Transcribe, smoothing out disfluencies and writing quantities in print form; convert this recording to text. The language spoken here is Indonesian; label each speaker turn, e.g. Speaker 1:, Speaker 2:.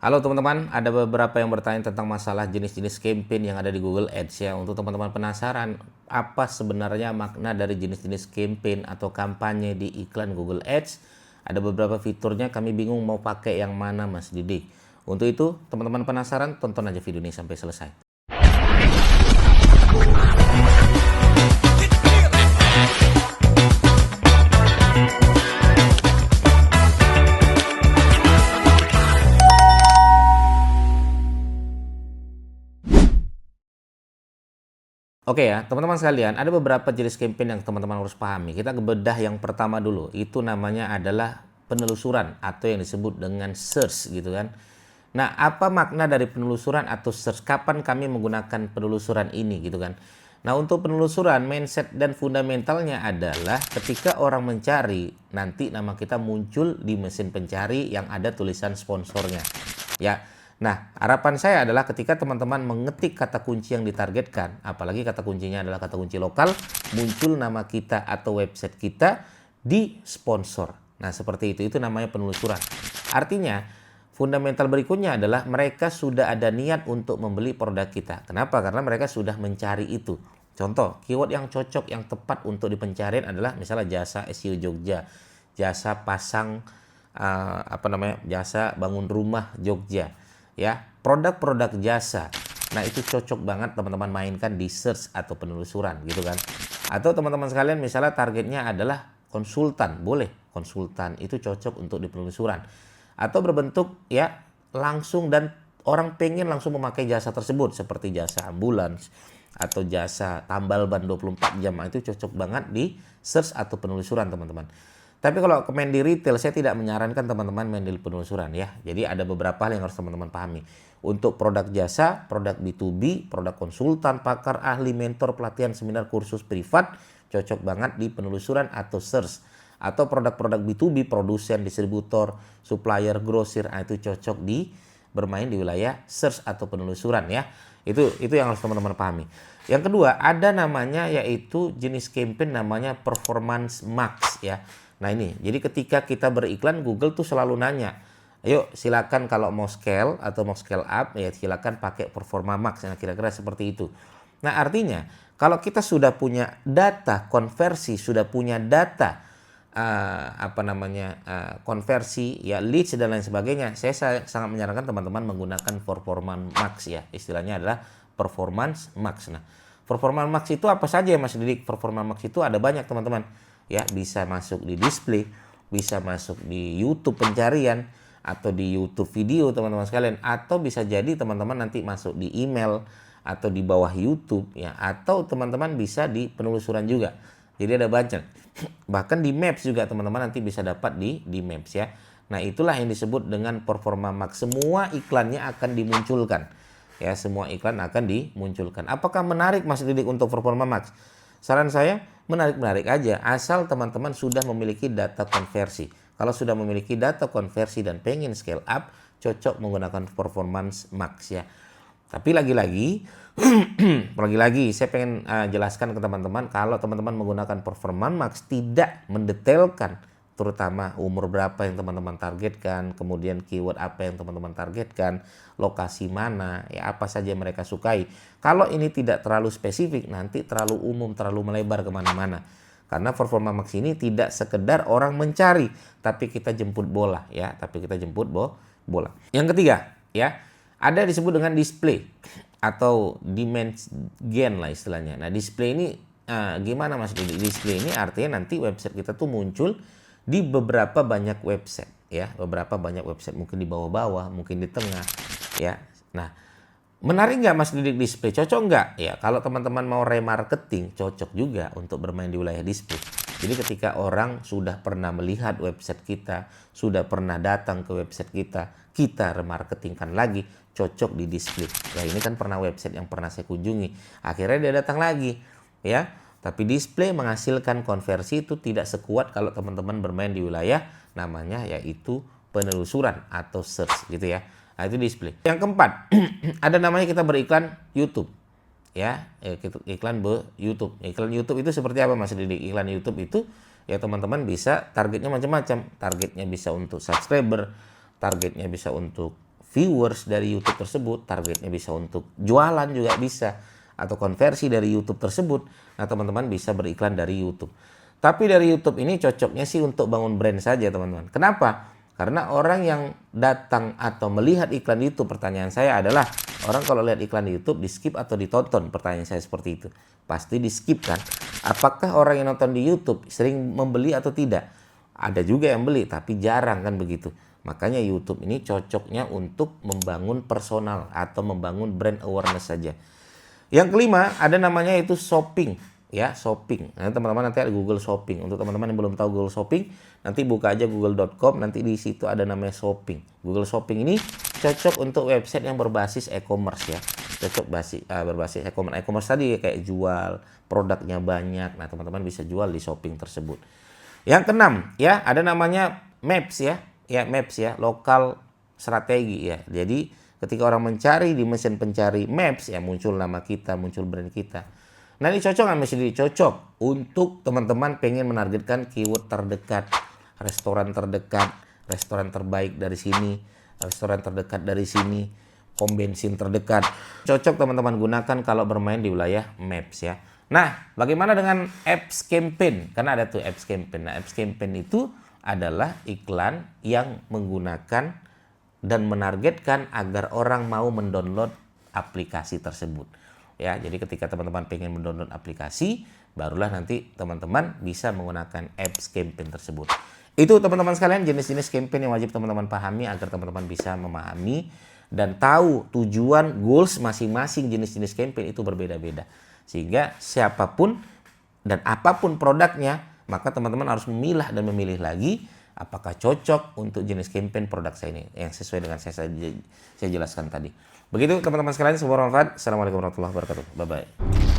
Speaker 1: Halo teman-teman, ada beberapa yang bertanya tentang masalah jenis-jenis campaign yang ada di Google Ads ya. Untuk teman-teman penasaran, apa sebenarnya makna dari jenis-jenis campaign atau kampanye di iklan Google Ads? Ada beberapa fiturnya, kami bingung mau pakai yang mana Mas Didik. Untuk itu, teman-teman penasaran, tonton aja video ini sampai selesai. Oke ya, teman-teman sekalian, ada beberapa jenis campaign yang teman-teman harus pahami. Kita bedah yang pertama dulu, itu namanya adalah penelusuran atau yang disebut dengan search gitu kan. Nah, apa makna dari penelusuran atau search? Kapan kami menggunakan penelusuran ini gitu kan? Nah, untuk penelusuran, mindset dan fundamentalnya adalah ketika orang mencari, nanti nama kita muncul di mesin pencari yang ada tulisan sponsornya. Ya, nah, harapan saya adalah ketika teman-teman mengetik kata kunci yang ditargetkan, apalagi kata kuncinya adalah kata kunci lokal, muncul nama kita atau website kita di sponsor. Nah, seperti itu namanya penelusuran. Artinya, fundamental berikutnya adalah mereka sudah ada niat untuk membeli produk kita. Kenapa? Karena mereka sudah mencari itu. Contoh, keyword yang cocok, yang tepat untuk di pencarian adalah misalnya jasa SEO Jogja, jasa pasang, jasa bangun rumah Jogja. Ya, produk-produk jasa. Nah, itu cocok banget teman-teman mainkan di search atau penelusuran gitu kan. Atau teman-teman sekalian misalnya targetnya adalah konsultan, boleh konsultan itu cocok untuk di penelusuran. Atau berbentuk ya langsung dan orang pengen langsung memakai jasa tersebut seperti jasa ambulans atau jasa tambal ban 24 jam. Nah, itu cocok banget di search atau penelusuran teman-teman. Tapi kalau ke main di retail, saya tidak menyarankan teman-teman main di penelusuran ya. Jadi ada beberapa hal yang harus teman-teman pahami. Untuk produk jasa, produk B2B, produk konsultan, pakar, ahli, mentor, pelatihan, seminar, kursus privat, cocok banget di penelusuran atau search. Atau produk-produk B2B, produsen, distributor, supplier, grosir, itu cocok di bermain di wilayah search atau penelusuran ya. Itu yang harus teman-teman pahami. Yang kedua, ada namanya yaitu jenis campaign namanya performance max ya. Nah ini, jadi ketika kita beriklan, Google tuh selalu nanya, ayo silakan kalau mau scale atau mau scale up, ya silakan pakai performa max. Nah kira-kira seperti itu. Nah artinya, kalau kita sudah punya data konversi, sudah punya data konversi, ya leads dan lain sebagainya, saya sangat menyarankan teman-teman menggunakan performance max ya. Istilahnya adalah performance max. Nah, performance max itu apa saja ya Mas Didik? Performance max itu ada banyak teman-teman. Ya, bisa masuk di display, bisa masuk di YouTube pencarian atau di YouTube video teman-teman sekalian, atau bisa jadi teman-teman nanti masuk di email atau di bawah YouTube ya, atau teman-teman bisa di penelusuran juga. Jadi ada banyak. Bahkan di Maps juga teman-teman nanti bisa dapat di Maps ya. Nah, itulah yang disebut dengan performa max. Semua iklannya akan dimunculkan. Ya, semua iklan akan dimunculkan. Apakah menarik Mas Didik untuk performa max? Saran saya menarik-menarik aja, asal teman-teman sudah memiliki data konversi. Kalau sudah memiliki data konversi dan pengen scale up, cocok menggunakan performance max ya. Tapi lagi-lagi, lagi-lagi saya pengen jelaskan ke teman-teman, kalau teman-teman menggunakan performance max tidak mendetailkan, terutama umur berapa yang teman-teman targetkan, kemudian keyword apa yang teman-teman targetkan, lokasi mana, ya apa saja mereka sukai. Kalau ini tidak terlalu spesifik, nanti terlalu umum, terlalu melebar kemana-mana. Karena performa max ini tidak sekedar orang mencari, tapi kita jemput bola ya, bola. Yang ketiga ya, ada disebut dengan display atau demand gen lah istilahnya. Nah display ini gimana Mas Didi? Display ini artinya nanti website kita tuh muncul di beberapa banyak website ya, beberapa banyak website, mungkin di bawah-bawah, mungkin di tengah ya. Nah, menarik nggak Mas Didik display? Cocok nggak? Ya, kalau teman-teman mau remarketing, cocok juga untuk bermain di wilayah display. Jadi ketika orang sudah pernah melihat website kita, sudah pernah datang ke website kita remarketingkan lagi, cocok di display. Nah, ini kan pernah website yang pernah saya kunjungi, akhirnya dia datang lagi ya. Tapi display menghasilkan konversi itu tidak sekuat kalau teman-teman bermain di wilayah namanya yaitu penelusuran atau search gitu ya. Nah, itu display. Yang keempat, ada namanya kita beriklan YouTube. Ya, iklan YouTube. Iklan YouTube itu seperti apa Mas Didik? Iklan YouTube itu ya teman-teman bisa targetnya macam-macam. Targetnya bisa untuk subscriber, targetnya bisa untuk viewers dari YouTube tersebut, targetnya bisa untuk jualan juga bisa, atau konversi dari YouTube tersebut, nah teman-teman bisa beriklan dari YouTube. Tapi dari YouTube ini cocoknya sih untuk bangun brand saja teman-teman. Kenapa? Karena orang yang datang atau melihat iklan YouTube, pertanyaan saya adalah, orang kalau lihat iklan di YouTube di skip atau ditonton? Pertanyaan saya seperti itu. Pasti di skip kan? Apakah orang yang nonton di YouTube sering membeli atau tidak? Ada juga yang beli, tapi jarang kan begitu. Makanya YouTube ini cocoknya untuk membangun personal atau membangun brand awareness saja. Yang kelima, ada namanya itu shopping. Ya, shopping. Nah, teman-teman nanti ada Google Shopping. Untuk teman-teman yang belum tahu Google Shopping, nanti buka aja google.com, nanti di situ ada namanya shopping. Google Shopping ini cocok untuk website yang berbasis e-commerce ya. Cocok berbasis e-commerce. E-commerce tadi kayak jual, produknya banyak. Nah, teman-teman bisa jual di shopping tersebut. Yang keenam, ya, ada namanya Maps ya. Ya, Maps ya, lokal strategi ya. Jadi, ketika orang mencari di mesin pencari Maps ya, muncul nama kita, muncul brand kita. Nah, ini cocok nggak Mas Didi? Cocok untuk teman-teman pengen menargetkan keyword terdekat, restoran terdekat, restoran terbaik dari sini, restoran terdekat dari sini, pom bensin terdekat. Cocok teman-teman gunakan kalau bermain di wilayah Maps ya. Nah, bagaimana dengan Apps Campaign? Karena ada tuh Apps Campaign. Nah, Apps Campaign itu adalah iklan yang menggunakan dan menargetkan agar orang mau mendownload aplikasi tersebut. Ya, jadi ketika teman-teman pengen mendownload aplikasi, barulah nanti teman-teman bisa menggunakan apps campaign tersebut. Itu teman-teman sekalian jenis-jenis campaign yang wajib teman-teman pahami agar teman-teman bisa memahami dan tahu tujuan goals masing-masing jenis-jenis campaign itu berbeda-beda. Sehingga siapapun dan apapun produknya, maka teman-teman harus memilah dan memilih lagi apakah cocok untuk jenis campaign produk saya ini yang sesuai dengan saya jelaskan tadi. Begitu teman-teman sekalian, semoga bermanfaat. Assalamualaikum warahmatullahi wabarakatuh. Bye-bye.